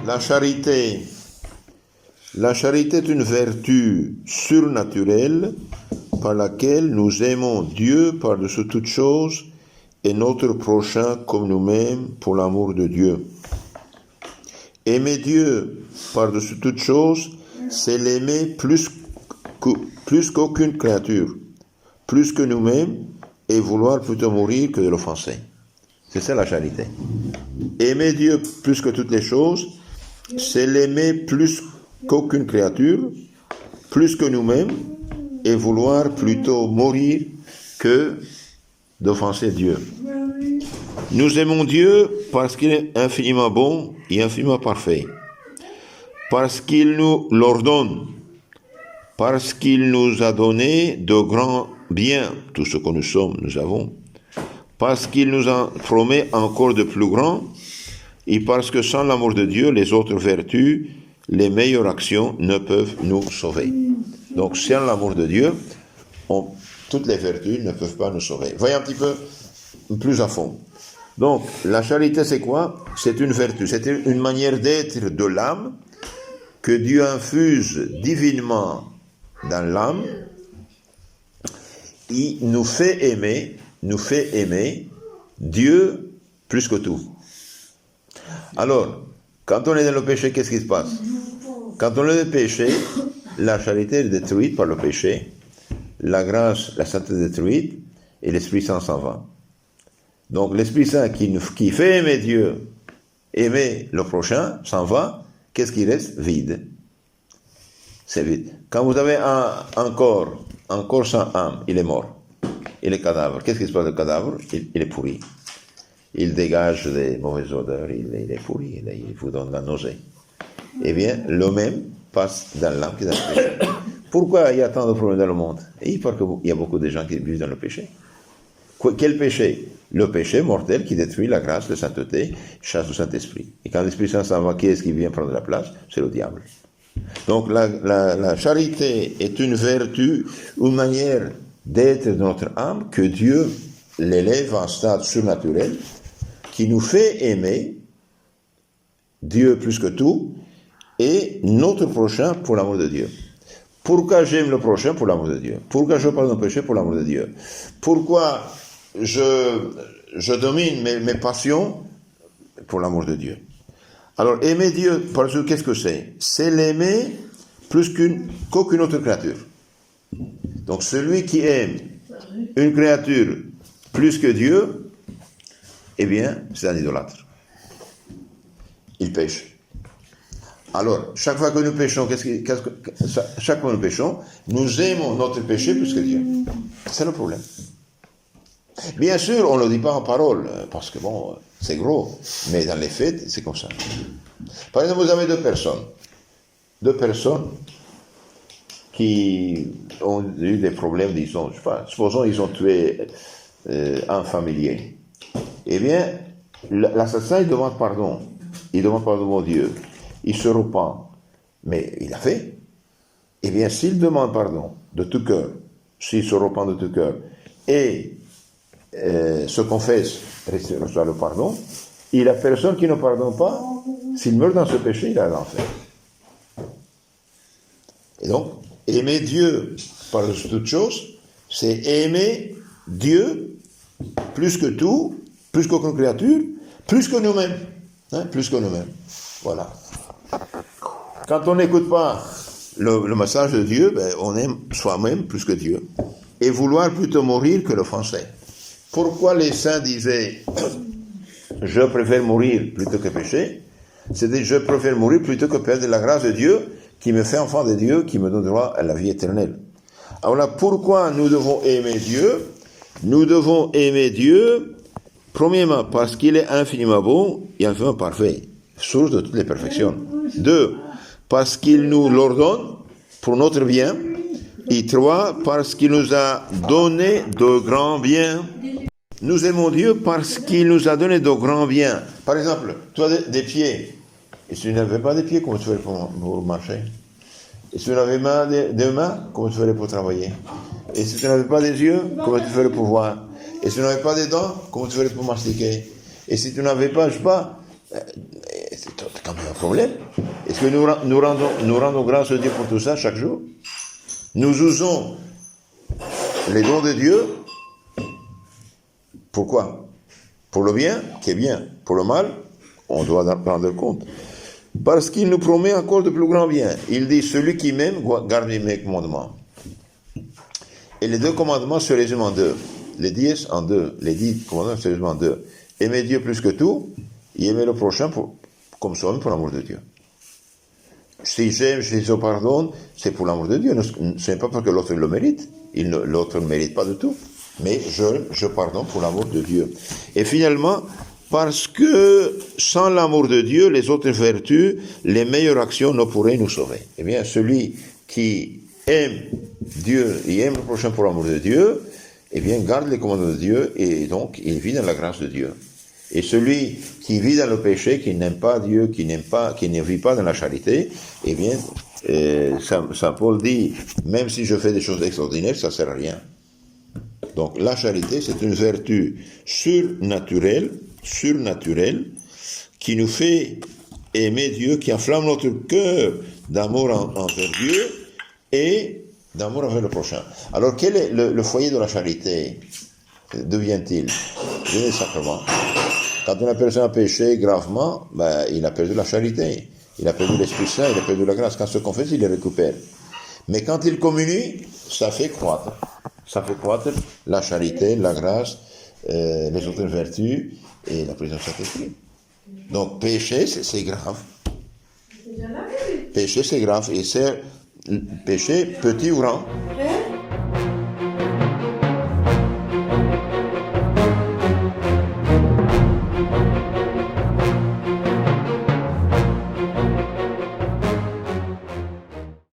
La charité. La charité est une vertu surnaturelle par laquelle nous aimons Dieu par-dessus toute chose et notre prochain comme nous-mêmes pour l'amour de Dieu. Aimer Dieu par-dessus toute chose, c'est l'aimer plus qu'aucune créature, plus que nous-mêmes, et vouloir plutôt mourir que de l'offenser. C'est ça la charité. Aimer Dieu plus que toutes les choses, c'est l'aimer plus qu'aucune créature, plus que nous-mêmes, et vouloir plutôt mourir que d'offenser Dieu. Nous aimons Dieu parce qu'il est infiniment bon et infiniment parfait, parce qu'il nous l'ordonne, parce qu'il nous a donné de grands biens, tout ce que nous sommes, nous avons, parce qu'il nous en promet encore de plus grands, et parce que sans l'amour de Dieu, les autres vertus, les meilleures actions ne peuvent nous sauver. Donc sans l'amour de Dieu, toutes les vertus ne peuvent pas nous sauver. Voyons un petit peu plus à fond. Donc la charité c'est quoi? C'est une vertu, c'est une manière d'être de l'âme que Dieu infuse divinement dans l'âme. Il nous fait aimer Dieu plus que tout. Alors, quand on est dans le péché, qu'est-ce qui se passe? Quand on est dans le péché, la charité est détruite par le péché, la grâce, la sainteté est détruite, et l'Esprit Saint s'en va. Donc l'Esprit Saint qui fait aimer Dieu, aimer le prochain, s'en va, qu'est-ce qui reste? Vide. C'est vide. Quand vous avez un corps sans âme, il est mort. Il est cadavre. Qu'est-ce qui se passe au cadavre? Il est pourri. Il dégage des mauvaises odeurs, il est pourri, il vous donne la nausée. Eh bien, le même passe dans l'âme qui est dans le péché. Pourquoi il y a tant de problèmes dans le monde? Parce qu'il y a beaucoup de gens qui vivent dans le péché. Quel péché? Le péché mortel qui détruit la grâce, la sainteté, chasse le Saint-Esprit. Et quand l'Esprit Saint s'en va, qui est-ce qui vient prendre la place? C'est le diable. Donc la charité est une vertu, une manière d'être de notre âme que Dieu l'élève en stade surnaturel, qui nous fait aimer Dieu plus que tout et notre prochain pour l'amour de Dieu. Pourquoi j'aime le prochain? Pour l'amour de Dieu. Pourquoi je pardonne le péché? Pour l'amour de Dieu. Pourquoi je domine mes passions? Pour l'amour de Dieu. Alors, aimer Dieu, parce que qu'est-ce que c'est? C'est l'aimer plus qu'aucune autre créature. Donc, celui qui aime une créature plus que Dieu, eh bien, c'est un idolâtre. Il pêche. Alors, chaque fois que nous péchons, chaque fois que nous péchons, nous aimons notre péché plus que Dieu. C'est le problème. Bien sûr, on ne le dit pas en parole, parce que bon, c'est gros, mais dans les faits, c'est comme ça. Par exemple, vous avez deux personnes qui ont eu des problèmes, disons, je sais pas, supposons ils ont tué un familier. Eh bien, l'assassin, il demande pardon au Dieu. Il se repent, mais il a fait. Eh bien, s'il demande pardon de tout cœur, s'il se repent de tout cœur, et se confesse, reçoit le pardon, et la personne qui ne pardonne pas, s'il meurt dans ce péché, il a l'enfer. Et donc, aimer Dieu par-dessus toute chose, c'est aimer Dieu plus que tout, plus qu'aucune créature, plus que nous-mêmes. Plus que nous-mêmes. Voilà. Quand on n'écoute pas le message de Dieu, on aime soi-même plus que Dieu. Et vouloir plutôt mourir que l'offenser. Pourquoi les saints disaient « Je préfère mourir plutôt que pécher » C'est-à-dire « Je préfère mourir plutôt que perdre la grâce de Dieu qui me fait enfant de Dieu, qui me donne droit à la vie éternelle. » Alors là, pourquoi nous devons aimer Dieu? Nous devons aimer Dieu, premièrement, parce qu'il est infiniment bon et infiniment parfait, source de toutes les perfections. Deux, parce qu'il nous l'ordonne pour notre bien. Et trois, parce qu'il nous a donné de grands biens. Nous aimons Dieu parce qu'il nous a donné de grands biens. Par exemple, tu as des pieds. Et si tu n'avais pas des pieds, comment tu ferais pour marcher? Et si tu n'avais pas des mains, comment tu ferais pour travailler? Et si tu n'avais pas des yeux, comment tu ferais pour voir? Et si tu n'avais pas des dents, comment tu ferais pour mastiquer? Et si tu n'avais pas, je sais pas, c'est quand même un problème. Est-ce que nous rendons grâce à Dieu pour tout ça chaque jour? Nous usons les dons de Dieu. Pourquoi? Pour le bien, qui est bien. Pour le mal, on doit en prendre compte. Parce qu'il nous promet encore de plus grands biens. Il dit, celui qui m'aime, garde mes commandements. Et les 2 commandements se résument en 2. Les 10 en 2. Les 10 commandements se résument en 2. Aimer Dieu plus que tout, et aimer le prochain comme soi-même pour l'amour de Dieu. Si j'aime, si je pardonne, c'est pour l'amour de Dieu. Ce n'est pas parce que l'autre le mérite. L'autre ne mérite pas de tout. Mais je pardonne pour l'amour de Dieu. Et finalement, parce que sans l'amour de Dieu, les autres vertus, les meilleures actions ne pourraient nous sauver. Eh bien, celui qui aime Dieu et aime le prochain pour l'amour de Dieu, eh bien, garde les commandements de Dieu et donc il vit dans la grâce de Dieu. Et celui qui vit dans le péché, qui n'aime pas Dieu, qui ne vit pas dans la charité, eh bien, Saint Paul dit, même si je fais des choses extraordinaires, ça ne sert à rien. Donc la charité, c'est une vertu surnaturelle, qui nous fait aimer Dieu, qui enflamme notre cœur d'amour envers Dieu et d'amour envers le prochain. Alors quel est le foyer de la charité? D'où vient-il? Il vient des sacrements. Quand une personne a péché gravement, il a perdu la charité, il a perdu l'Esprit Saint, il a perdu la grâce. Quand il se confesse, il les récupère. Mais quand il communie, ça fait croître. Ça fait croître la charité, la grâce, les autres vertus et la présence de Saint-Esprit. Donc péché, c'est grave. Péché, c'est grave. Et c'est péché petit ou grand.